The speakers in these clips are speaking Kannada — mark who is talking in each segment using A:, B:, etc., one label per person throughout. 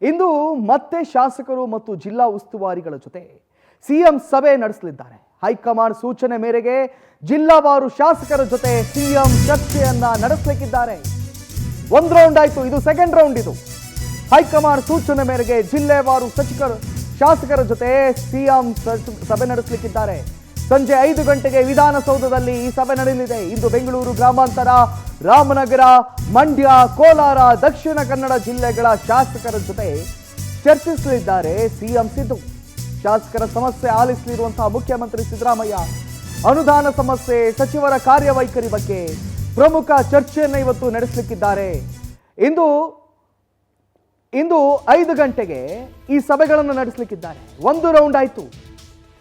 A: ಇಂದು ಮತ್ತೆ ಶಾಸಕರು ಮತ್ತು ಜಿಲ್ಲಾ ಉಸ್ತುವಾರಿಗಳ ಜೊತೆ ಸಿಎಂ ಸಭೆ ನಡೆಸಲಿದ್ದಾರೆ. ಹೈಕಮಾಂಡ್ ಸೂಚನೆ ಮೇರೆಗೆ ಜಿಲ್ಲಾವಾರು ಶಾಸಕರ ಜೊತೆ ಸಿಎಂ ಚರ್ಚೆಯನ್ನ ನಡೆಸಲಿದ್ದಾರೆ. ಒಂದು ರೌಂಡ್ ಆಯ್ತು, ಇದು ಸೆಕೆಂಡ್ ರೌಂಡ್. ಇದು ಹೈಕಮಾಂಡ್ ಸೂಚನೆ ಮೇರೆಗೆ ಜಿಲ್ಲೆವಾರು ಶಾಸಕರ ಜೊತೆ ಸಿಎಂ ಸಭೆ ನಡೆಸಲಿದ್ದಾರೆ. ಸಂಜೆ 5 ಗಂಟೆಗೆ ವಿಧಾನಸೌಧದಲ್ಲಿ ಈ ಸಭೆ ನಡೆಯಲಿದೆ. ಇಂದು ಬೆಂಗಳೂರು ಗ್ರಾಮಾಂತರ, ರಾಮನಗರ, ಮಂಡ್ಯ, ಕೋಲಾರ, ದಕ್ಷಿಣ ಕನ್ನಡ ಜಿಲ್ಲೆಗಳ ಶಾಸಕರ ಜೊತೆ ಚರ್ಚಿಸಲಿದ್ದಾರೆ ಸಿಎಂ ಸಿದ್ದು. ಶಾಸಕರ ಸಮಸ್ಯೆ ಆಲಿಸಲಿರುವಂತಹ ಮುಖ್ಯಮಂತ್ರಿ ಸಿದ್ದರಾಮಯ್ಯ ಅನುದಾನ ಸಮಸ್ಯೆ, ಸಚಿವರ ಕಾರ್ಯವೈಖರಿ ಬಗ್ಗೆ ಪ್ರಮುಖ ಚರ್ಚೆಯನ್ನು ಇವತ್ತು ನಡೆಸಲಿದ್ದಾರೆ. ಇಂದು 5 ಗಂಟೆಗೆ ಈ ಸಭೆಗಳನ್ನು ನಡೆಸಲಿದ್ದಾರೆ. ಒಂದು ರೌಂಡ್ ಆಯ್ತು.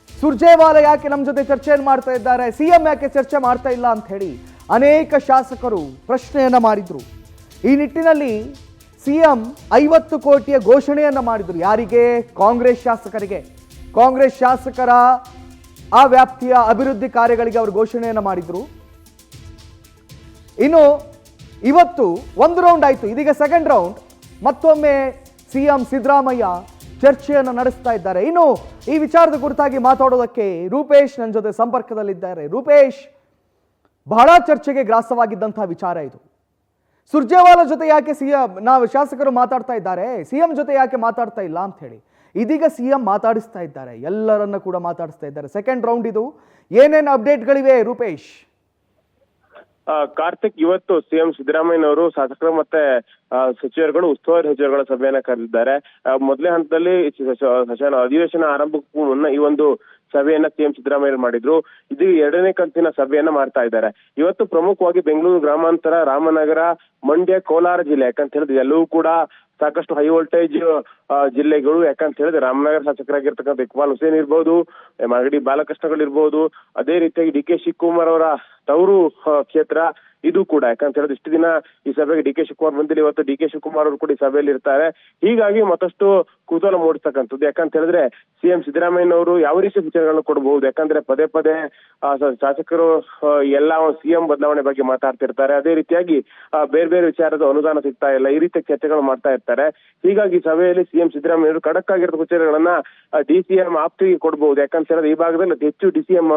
A: ಸುರ್ಜೇವಾಲಾ ಯಾಕೆ ನಮ್ಮ ಜೊತೆ ಚರ್ಚೆಯನ್ನು ಮಾಡ್ತಾ ಇದ್ದಾರೆ, ಸಿಎಂ ಯಾಕೆ ಚರ್ಚೆ ಮಾಡ್ತಾ ಇಲ್ಲ ಅಂತ ಹೇಳಿ ಅನೇಕ ಶಾಸಕರು ಪ್ರಶ್ನೆಯನ್ನ ಮಾಡಿದ್ರು. ಈ ನಿಟ್ಟಿನಲ್ಲಿ ಸಿಎಂ 50 ಕೋಟಿಯ ಘೋಷಣೆಯನ್ನ ಮಾಡಿದ್ರು. ಯಾರಿಗೆ? ಕಾಂಗ್ರೆಸ್ ಶಾಸಕರಿಗೆ. ಕಾಂಗ್ರೆಸ್ ಶಾಸಕರ ಆ ವ್ಯಾಪ್ತಿಯ ಅಭಿವೃದ್ಧಿ ಕಾರ್ಯಗಳಿಗೆ ಅವರು ಘೋಷಣೆಯನ್ನ ಮಾಡಿದ್ರು. ಇನ್ನು ಇವತ್ತು ಒಂದು ರೌಂಡ್ ಆಯ್ತು, ಇದೀಗ ಸೆಕೆಂಡ್ ರೌಂಡ್. ಮತ್ತೊಮ್ಮೆ ಸಿಎಂ ಸಿದ್ದರಾಮಯ್ಯ ಚರ್ಚೆಯನ್ನು ನಡೆಸ್ತಾ ಇದ್ದಾರೆ. ಇನ್ನು ಈ ವಿಚಾರದ ಕುರಿತಾಗಿ ಮಾತಾಡೋದಕ್ಕೆ ರೂಪೇಶ್ ನನ್ನ ಜೊತೆ ಸಂಪರ್ಕದಲ್ಲಿದ್ದಾರೆ. ರೂಪೇಶ್, ಬಹಳ ಚರ್ಚೆಗೆ ಗ್ರಾಸವಾಗಿದ್ದಂತಹ ವಿಚಾರ ಇದು. ಸುರ್ಜೇವಾಲಾ ಜೊತೆ ಯಾಕೆ ಶಾಸಕರು ಮಾತಾಡ್ತಾ ಇದ್ದಾರೆ, ಸಿಎಂ ಜೊತೆ ಯಾಕೆ ಮಾತಾಡ್ತಾ ಇಲ್ಲ ಅಂತ ಹೇಳಿ ಇದೀಗ ಸಿಎಂ ಮಾತಾಡಿಸ್ತಾ ಇದ್ದಾರೆ. ಎಲ್ಲರನ್ನ ಕೂಡ ಮಾತಾಡಿಸ್ತಾ ಇದ್ದಾರೆ. ಸೆಕೆಂಡ್ ರೌಂಡ್ ಇದು. ಏನೇನು ಅಪ್ಡೇಟ್ಗಳಿವೆ ರೂಪೇಶ್?
B: ಕಾರ್ತಿಕ್, ಇವತ್ತು ಸಿಎಂ ಸಿದ್ದರಾಮಯ್ಯನವರು ಶಾಸಕರು ಮತ್ತೆ ಸಚಿವರುಗಳು, ಉಸ್ತುವಾರಿ ಸಚಿವರುಗಳ ಸಭೆಯನ್ನ ಕರೆದಿದ್ದಾರೆ. ಮೊದಲನೇ ಹಂತದಲ್ಲಿ ಅಧಿವೇಶನ ಆರಂಭಕ್ಕೂ ಮುನ್ನ ಈ ಒಂದು ಸಭೆಯನ್ನ ಸಿಎಂ ಸಿದ್ದರಾಮಯ್ಯ ಮಾಡಿದ್ರು. ಇದು 2ನೇ ಕಂತಿನ ಸಭೆಯನ್ನ ಮಾಡ್ತಾ ಇದ್ದಾರೆ. ಇವತ್ತು ಪ್ರಮುಖವಾಗಿ ಬೆಂಗಳೂರು ಗ್ರಾಮಾಂತರ, ರಾಮನಗರ, ಮಂಡ್ಯ, ಕೋಲಾರ ಜಿಲ್ಲೆ, ಯಾಕಂತ ಹೇಳಿದ್ರೆ ಎಲ್ಲವೂ ಕೂಡ ಸಾಕಷ್ಟು ಹೈ ವೋಲ್ಟೇಜ್ ಜಿಲ್ಲೆಗಳು. ಯಾಕಂತ ಹೇಳಿದ್ರೆ ರಾಮನಗರ ಶಾಸಕರಾಗಿರ್ತಕ್ಕಂಥ ಇಕ್ಬಾಲ್ ಹುಸೇನ್ ಇರ್ಬೋದು, ಮಾಗಡಿ ಬಾಲಕೃಷ್ಣಗಳಿರ್ಬೋದು, ಅದೇ ರೀತಿಯಾಗಿ ಡಿ ಕೆ ಶಿವಕುಮಾರ್ ಅವರ ತವರು ಕ್ಷೇತ್ರ ಇದು ಕೂಡ. ಯಾಕಂತ ಹೇಳಿದ್ರೆ ಇಷ್ಟು ದಿನ ಈ ಸಭೆಗೆ ಡಿ ಕೆ ಶಿವಕುಮಾರ್ ಬಂದಿಲ್ಲ, ಇವತ್ತು ಡಿ ಕೆ ಶಿವಕುಮಾರ್ ಅವರು ಕೂಡ ಈ ಸಭೆಯಲ್ಲಿ ಇರ್ತಾರೆ. ಹೀಗಾಗಿ ಮತ್ತಷ್ಟು ಕುತೂಹಲ ಮೂಡಿಸ್ತಕ್ಕಂಥದ್ದು. ಯಾಕಂತ ಹೇಳಿದ್ರೆ ಸಿಎಂ ಸಿದ್ದರಾಮಯ್ಯನವರು ಯಾವ ರೀತಿ ಸೂಚನೆಗಳನ್ನು ಕೊಡಬಹುದು, ಯಾಕಂದ್ರೆ ಪದೇ ಪದೇ ಶಾಸಕರು ಎಲ್ಲ ಸಿಎಂ ಬದಲಾವಣೆ ಬಗ್ಗೆ ಮಾತಾಡ್ತಿರ್ತಾರೆ. ಅದೇ ರೀತಿಯಾಗಿ ಬೇರೆ ಬೇರೆ ವಿಚಾರದ ಅನುದಾನ ಸಿಗ್ತಾ ಇಲ್ಲ, ಈ ರೀತಿಯ ಚರ್ಚೆಗಳು ಮಾಡ್ತಾ ಇರ್ತಾರೆ. ಹೀಗಾಗಿ ಸಭೆಯಲ್ಲಿ ಸಿಎಂ ಸಿದ್ದರಾಮಯ್ಯವರು ಖಡಕ್ ಆಗಿರೋ ಸೂಚನೆಗಳನ್ನ ಡಿಸಿಎಂ ಆಪ್ತಿಗೆ ಕೊಡಬಹುದು. ಯಾಕಂತ ಹೇಳಿದ್ರೆ ಈ ಭಾಗದಲ್ಲಿ ಅತಿ ಹೆಚ್ಚು ಡಿಸಿಎಂ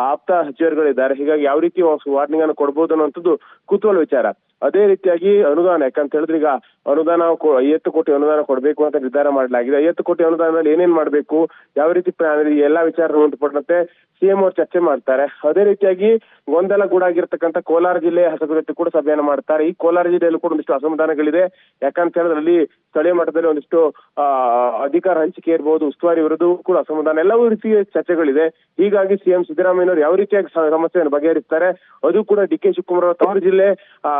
B: ಆಪ್ತ ಸಚಿವರುಗಳಿದ್ದಾರೆ. ಹೀಗಾಗಿ ಯಾವ ರೀತಿ ವಾರ್ನಿಂಗ್ ಅನ್ನು ಕೊಡಬಹುದು ಅನ್ನೋಂಥದ್ದು ಕುತೂಹಲ ವಿಚಾರ. ಅದೇ ರೀತಿಯಾಗಿ ಅನುದಾನ, ಯಾಕಂತ ಹೇಳಿದ್ರೆ ಈಗ ಅನುದಾನ 50 ಕೋಟಿ ಅನುದಾನ ಕೊಡಬೇಕು ಅಂತ ನಿರ್ಧಾರ ಮಾಡಲಾಗಿದೆ. 50 ಕೋಟಿ ಅನುದಾನದಲ್ಲಿ ಏನೇನ್ ಮಾಡಬೇಕು, ಯಾವ ರೀತಿ ಎಲ್ಲಾ ವಿಚಾರ ಸಂಬಂಧಪಟ್ಟಂತೆ ಸಿಎಂ ಅವರು ಚರ್ಚೆ ಮಾಡ್ತಾರೆ. ಅದೇ ರೀತಿಯಾಗಿ ಗೊಂದಲ ಗೂಡಾಗಿರ್ತಕ್ಕಂಥ ಕೋಲಾರ ಜಿಲ್ಲೆಯ ಶಾಸಕರ ಜೊತೆ ಕೂಡ ಸಭೆಯನ್ನು ಮಾಡ್ತಾರೆ. ಈ ಕೋಲಾರ ಜಿಲ್ಲೆಯಲ್ಲೂ ಕೂಡ ಒಂದಿಷ್ಟು ಅಸಮಾಧಾನಗಳಿದೆ. ಯಾಕಂತ ಹೇಳಿದ್ರೆ ಅಲ್ಲಿ ಸ್ಥಳೀಯ ಮಟ್ಟದಲ್ಲಿ ಒಂದಿಷ್ಟು ಅಧಿಕಾರ ಹಂಚಿಕೆ ಇರಬಹುದು, ಉಸ್ತುವಾರಿ ವಿರುದ್ಧ ಕೂಡ ಅಸಮಾಧಾನ, ಎಲ್ಲವೂ ರೀತಿಯ ಚರ್ಚೆಗಳಿದೆ. ಹೀಗಾಗಿ ಸಿಎಂ ಸಿದ್ದರಾಮಯ್ಯನವರು ಯಾವ ರೀತಿಯಾಗಿ ಸಮಸ್ಯೆಯನ್ನು ಬಗೆಹರಿಸ್ತಾರೆ, ಅದು ಕೂಡ ಡಿ ಕೆ ಶಿವಕುಮಾರ್ ಅವರ ತವರು ಜಿಲ್ಲೆ,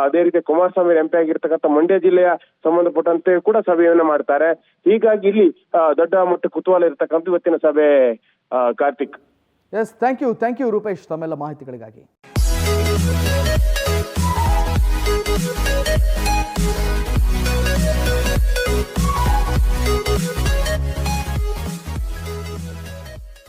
B: ಅದೇ ರೀತಿ ಕುಮಾರಸ್ವಾಮಿ ಎಂಪಿ ಆಗಿರ್ತಕ್ಕಂಥ ಮಂಡ್ಯ ಜಿಲ್ಲೆಯ ಸಂಬಂಧಪಟ್ಟಂತೆ ಕೂಡ ಸಭೆಯನ್ನ ಮಾಡ್ತಾರೆ. ಹೀಗಾಗಿ ಇಲ್ಲಿ ದೊಡ್ಡ ಮಟ್ಟ ಕುತೂಹಲ ಇರತಕ್ಕಂಥ ಇವತ್ತಿನ ಸಭೆ Karthik.
A: Yes, thank you Rupesh ತಮ್ಮೆಲ್ಲ ಮಾಹಿತಿಗಳಿಗಾಗಿ.